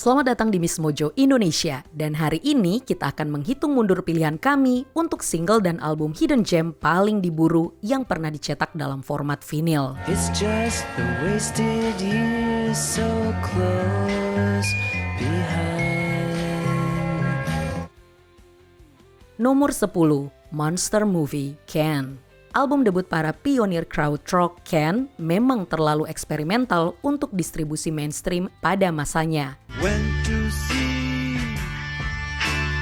Selamat datang di Miss Mojo Indonesia, dan hari ini kita akan menghitung mundur pilihan kami untuk single dan album hidden gem paling diburu yang pernah dicetak dalam format vinil. It's just the wasted years so close behind. Nomor 10, Monster Movie, Can. Album debut para pionir krautrock Can memang terlalu eksperimental untuk distribusi mainstream pada masanya. Went to see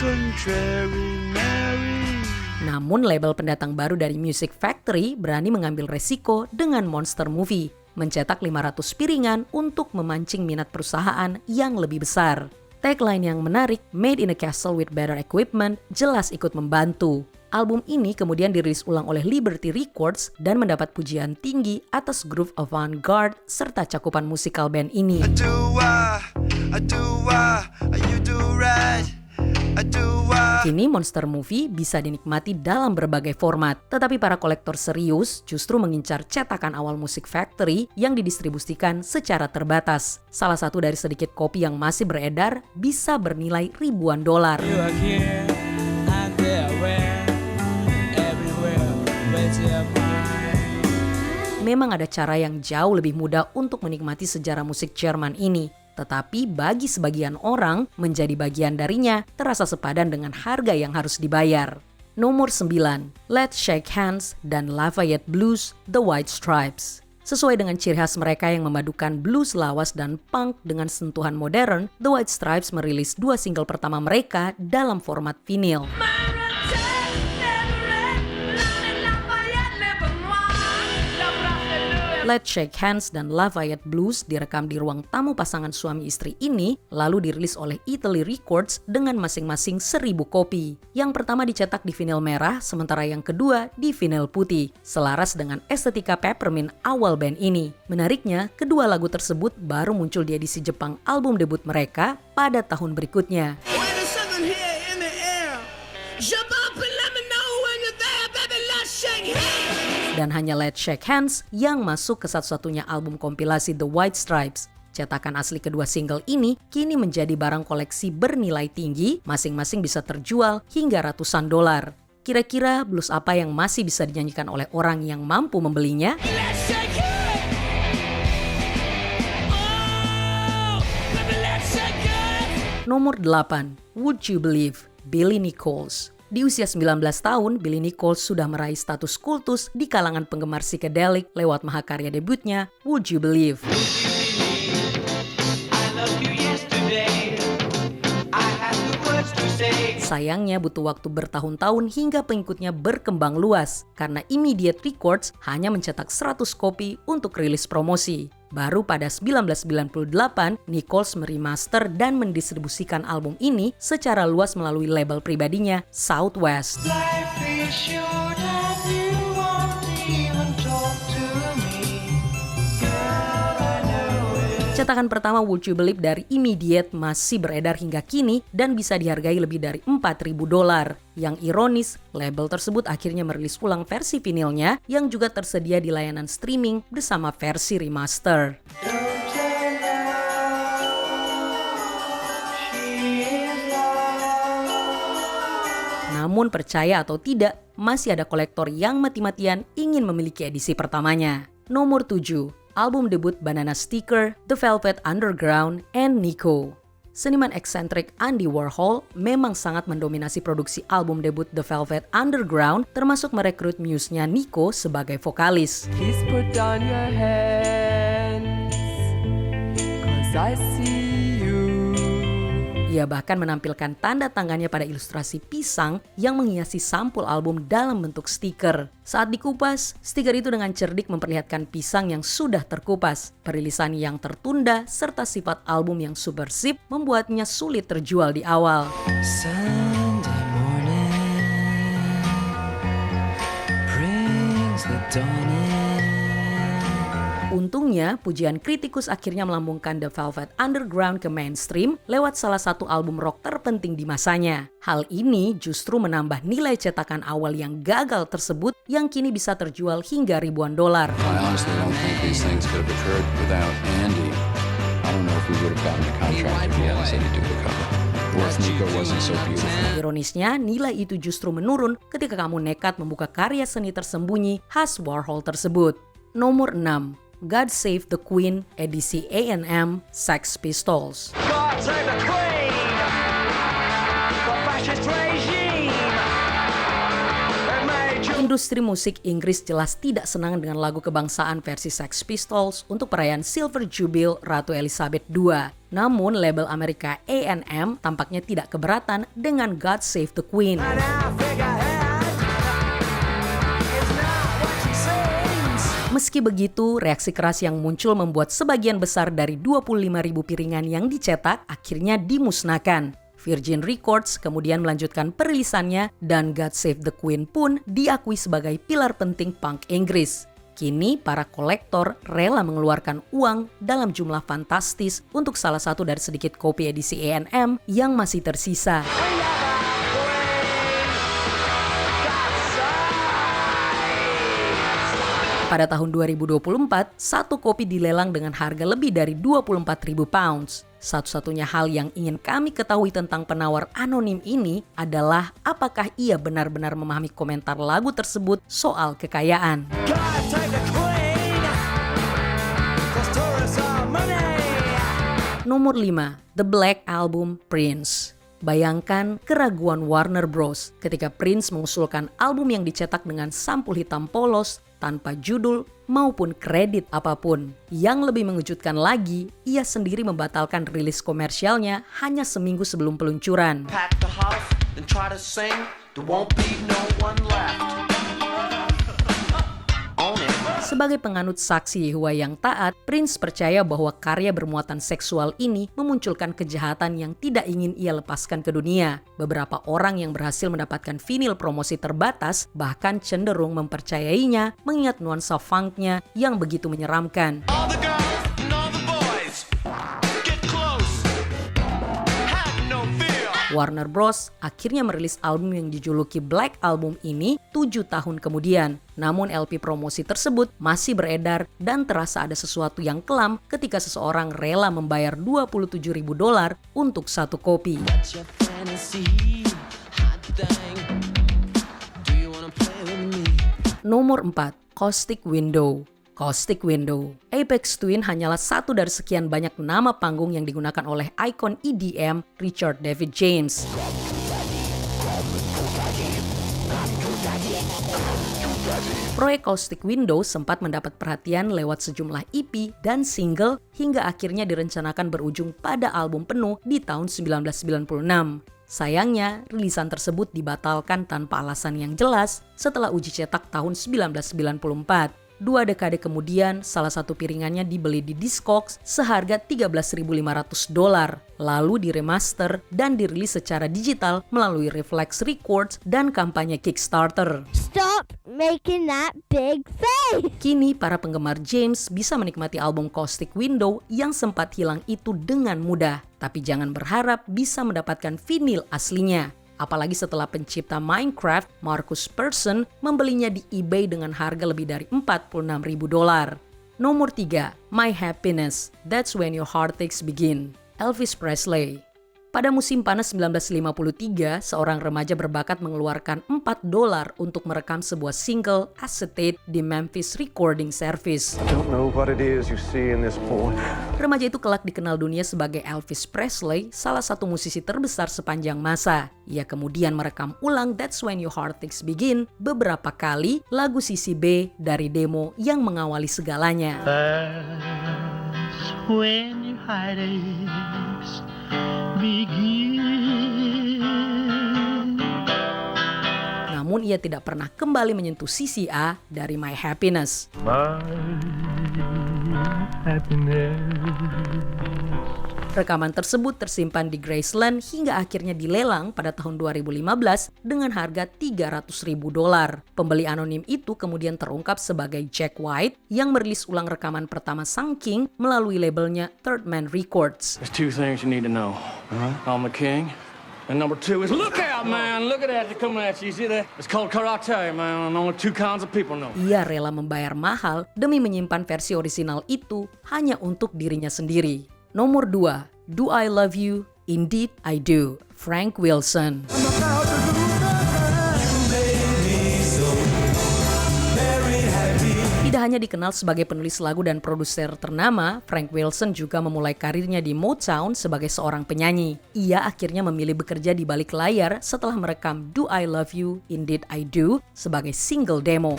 Contrary Mary. Namun label pendatang baru dari Music Factory berani mengambil resiko dengan Monster Movie, mencetak 500 piringan untuk memancing minat perusahaan yang lebih besar. Tagline yang menarik, "Made in a castle with better equipment," jelas ikut membantu. Album ini kemudian dirilis ulang oleh Liberty Records dan mendapat pujian tinggi atas groove avant-garde serta cakupan musikal band ini. Kini Monster Movie bisa dinikmati dalam berbagai format, tetapi para kolektor serius justru mengincar cetakan awal Music Factory yang didistribusikan secara terbatas. Salah satu dari sedikit kopi yang masih beredar bisa bernilai ribuan dolar. Memang ada cara yang jauh lebih mudah untuk menikmati sejarah musik Jerman ini, tetapi bagi sebagian orang menjadi bagian darinya terasa sepadan dengan harga yang harus dibayar. Nomor 9, Let's Shake Hands dan Lafayette Blues, The White Stripes. Sesuai dengan ciri khas mereka yang memadukan blues lawas dan punk dengan sentuhan modern, The White Stripes merilis 2 single pertama mereka dalam format vinil. Let's Shake Hands dan Lafayette Blues direkam di ruang tamu pasangan suami istri ini, lalu dirilis oleh Italy Records dengan masing-masing 1000 kopi. Yang pertama dicetak di vinil merah, sementara yang kedua di vinil putih, selaras dengan estetika peppermint awal band ini. Menariknya, kedua lagu tersebut baru muncul di edisi Jepang album debut mereka pada tahun berikutnya. Dan hanya Let's Shake Hands yang masuk ke satu-satunya album kompilasi The White Stripes. Cetakan asli kedua single ini kini menjadi barang koleksi bernilai tinggi, masing-masing bisa terjual hingga ratusan dolar. Kira-kira blues apa yang masih bisa dinyanyikan oleh orang yang mampu membelinya? Nomor 8, Would You Believe, Billy Nichols. Di usia 19 tahun, Billy Nichols sudah meraih status kultus di kalangan penggemar psychedelic lewat mahakarya debutnya, Would You Believe. Sayangnya butuh waktu bertahun-tahun hingga pengikutnya berkembang luas, karena Immediate Records hanya mencetak 100 kopi untuk rilis promosi. Baru pada 1998, Nichols meremaster dan mendistribusikan album ini secara luas melalui label pribadinya, Southwest. Cetakan pertama Would You Believe dari Immediate masih beredar hingga kini dan bisa dihargai lebih dari 4.000 dolar. Yang ironis, label tersebut akhirnya merilis ulang versi vinilnya yang juga tersedia di layanan streaming bersama versi remaster. Namun percaya atau tidak, masih ada kolektor yang mati-matian ingin memiliki edisi pertamanya. Nomor 7. Album debut Banana Sticker, The Velvet Underground, and Nico. Seniman eksentrik Andy Warhol memang sangat mendominasi produksi album debut The Velvet Underground, termasuk merekrut muse-nya Nico sebagai vokalis. Please put down your hands, 'cause I see you. Ia bahkan menampilkan tanda tangannya pada ilustrasi pisang yang menghiasi sampul album dalam bentuk stiker. Saat dikupas, stiker itu dengan cerdik memperlihatkan pisang yang sudah terkupas. Perilisan yang tertunda serta sifat album yang subversif membuatnya sulit terjual di awal. Sunday morning brings the dawning. Untungnya, pujian kritikus akhirnya melambungkan The Velvet Underground ke mainstream lewat salah satu album rock terpenting di masanya. Hal ini justru menambah nilai cetakan awal yang gagal tersebut yang kini bisa terjual hingga ribuan dolar. I honestly don't think these things could have occurred without Andy. I don't know if we would have gotten the contract if he hadn't said he'd do the cover. Or if Nico wasn't so beautiful. Ironisnya, nilai itu justru menurun ketika kamu nekat membuka karya seni tersembunyi khas Warhol tersebut. Nomor 6. God Save the Queen, edisi A&M, Sex Pistols. God save the Queen! The fascist regime! It made you... Industri musik Inggris jelas tidak senang dengan lagu kebangsaan versi Sex Pistols untuk perayaan Silver Jubilee Ratu Elizabeth II. Namun, label Amerika A&M tampaknya tidak keberatan dengan God Save the Queen. And our figurehead is not what she seems. Meski begitu, reaksi keras yang muncul membuat sebagian besar dari 25.000 piringan yang dicetak akhirnya dimusnahkan. Virgin Records kemudian melanjutkan perilisannya dan God Save the Queen pun diakui sebagai pilar penting punk Inggris. Kini para kolektor rela mengeluarkan uang dalam jumlah fantastis untuk salah satu dari sedikit kopi edisi A&M yang masih tersisa. Pada tahun 2024, satu kopi dilelang dengan harga lebih dari 24.000 pounds. Satu-satunya hal yang ingin kami ketahui tentang penawar anonim ini adalah apakah ia benar-benar memahami komentar lagu tersebut soal kekayaan. God save the Queen! 'Cause tourists are money! Nomor 5. The Black Album, Prince. Bayangkan keraguan Warner Bros. Ketika Prince mengusulkan album yang dicetak dengan sampul hitam polos, tanpa judul maupun kredit apapun. Yang lebih mengejutkan lagi, ia sendiri membatalkan rilis komersialnya hanya seminggu sebelum peluncuran. Pack the house and try to sing. There won't be no one left. Own it. Sebagai penganut saksi Yehova yang taat, Prince percaya bahwa karya bermuatan seksual ini memunculkan kejahatan yang tidak ingin ia lepaskan ke dunia. Beberapa orang yang berhasil mendapatkan vinil promosi terbatas bahkan cenderung mempercayainya mengingat nuansa funknya yang begitu menyeramkan. All the girls and all the boys, get close. Have no fear. Warner Bros. Akhirnya merilis album yang dijuluki Black Album ini 7 tahun kemudian. Namun LP promosi tersebut masih beredar dan terasa ada sesuatu yang kelam ketika seseorang rela membayar $27.000 untuk satu kopi. What's your fantasy? Hot thing. Do you wanna play with me? Nomor 4. Caustic Window. Caustic Window. Aphex Twin hanyalah satu dari sekian banyak nama panggung yang digunakan oleh ikon EDM Richard David James. Proyek Caustic Window sempat mendapat perhatian lewat sejumlah EP dan single hingga akhirnya direncanakan berujung pada album penuh di tahun 1996. Sayangnya, rilisan tersebut dibatalkan tanpa alasan yang jelas setelah uji cetak tahun 1994. 2 dekade kemudian, salah satu piringannya dibeli di Discogs seharga $13.500, lalu diremaster dan dirilis secara digital melalui Reflex Records dan kampanye Kickstarter. Stop making that big face! Kini, para penggemar James bisa menikmati album Caustic Window yang sempat hilang itu dengan mudah. Tapi jangan berharap bisa mendapatkan vinil aslinya. Apalagi setelah pencipta Minecraft, Marcus Persson, membelinya di eBay dengan harga lebih dari $46.000. Nomor 3. My Happiness, That's When Your Heartaches Begin. Elvis Presley. Pada musim panas 1953, seorang remaja berbakat mengeluarkan $4 untuk merekam sebuah single acetate di Memphis Recording Service. Don't know what it is you see in this boy. Remaja itu kelak dikenal dunia sebagai Elvis Presley, salah satu musisi terbesar sepanjang masa. Ia kemudian merekam ulang That's When Your Heartaches Begin beberapa kali, lagu sisi B dari demo yang mengawali segalanya. That's when your heartaches begin. Namun ia tidak pernah kembali menyentuh sisi A dari My Happiness. My happiness. Rekaman tersebut tersimpan di Graceland hingga akhirnya dilelang pada tahun 2015 dengan harga $300.000. Pembeli anonim itu kemudian terungkap sebagai Jack White yang merilis ulang rekaman pertama sang King melalui labelnya Third Man Records. There's 2 things you need to know. I'm the king. And number 2 is, look out, man. Look at that. They're coming at you. You see that? It's called karate, man. And only 2 kinds of people know. Ia rela membayar mahal demi menyimpan versi orisinal itu hanya untuk dirinya sendiri. Nomor 2, Do I Love You? Indeed I Do, Frank Wilson. Tidak hanya dikenal sebagai penulis lagu dan produser ternama, Frank Wilson juga memulai karirnya di Motown sebagai seorang penyanyi. Ia akhirnya memilih bekerja di balik layar setelah merekam Do I Love You? Indeed I Do sebagai single demo.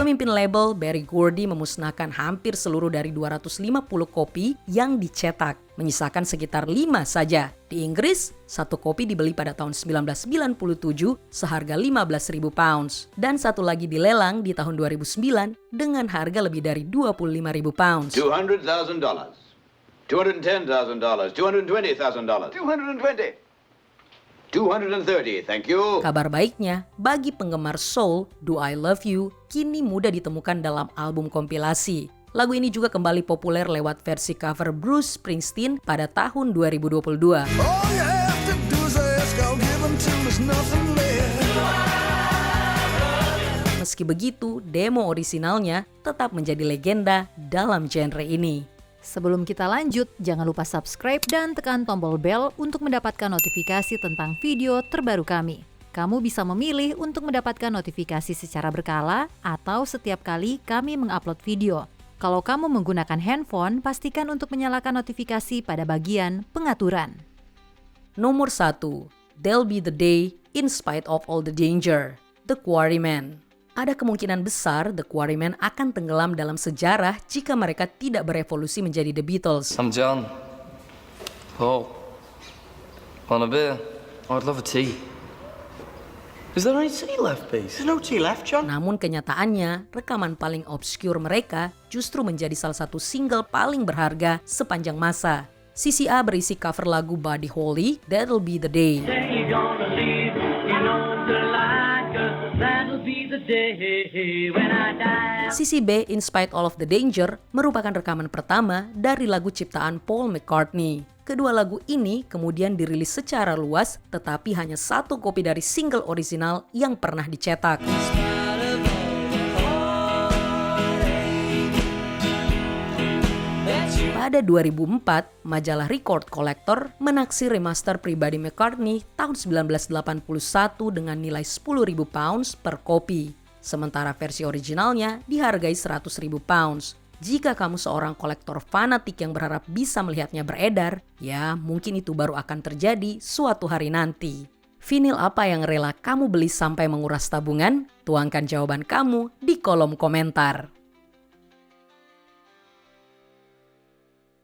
Pemimpin label Berry Gordy memusnahkan hampir seluruh dari 250 kopi yang dicetak, menyisakan sekitar 5 saja. Di Inggris, 1 kopi dibeli pada tahun 1997 seharga 15.000 pounds, dan satu lagi dilelang di tahun 2009 dengan harga lebih dari 25.000 pounds. $200,000, $210,000, $220,000, $220. 230, thank you. Kabar baiknya, bagi penggemar soul, Do I Love You kini mudah ditemukan dalam album kompilasi. Lagu ini juga kembali populer lewat versi cover Bruce Springsteen pada tahun 2022. Meski begitu, demo orisinalnya tetap menjadi legenda dalam genre ini. Sebelum kita lanjut, jangan lupa subscribe dan tekan tombol bel untuk mendapatkan notifikasi tentang video terbaru kami. Kamu bisa memilih untuk mendapatkan notifikasi secara berkala atau setiap kali kami mengupload video. Kalau kamu menggunakan handphone, pastikan untuk menyalakan notifikasi pada bagian pengaturan. Nomor 1, There'll Be the Day, In Spite of All the Danger, The Quarrymen. Ada kemungkinan besar The Quarrymen akan tenggelam dalam sejarah jika mereka tidak berevolusi menjadi The Beatles. I'm John. Oh, want a beer? I'd love a tea. Is there any tea left, please? There's no tea left, John. Namun kenyataannya, rekaman paling obscure mereka justru menjadi salah satu single paling berharga sepanjang masa. Sisi A berisi cover lagu Buddy Holly, That'll Be the Day. Sisi B, In Spite All of the Danger, merupakan rekaman pertama dari lagu ciptaan Paul McCartney. Kedua lagu ini kemudian dirilis secara luas, tetapi hanya 1 kopi dari single orisinal yang pernah dicetak. Pada 2004, majalah Record Collector menaksir remaster pribadi McCartney tahun 1981 dengan nilai 10.000 pounds per kopi. Sementara versi originalnya dihargai 100.000 pounds. Jika kamu seorang kolektor fanatik yang berharap bisa melihatnya beredar, ya mungkin itu baru akan terjadi suatu hari nanti. Vinil apa yang rela kamu beli sampai menguras tabungan? Tuangkan jawaban kamu di kolom komentar.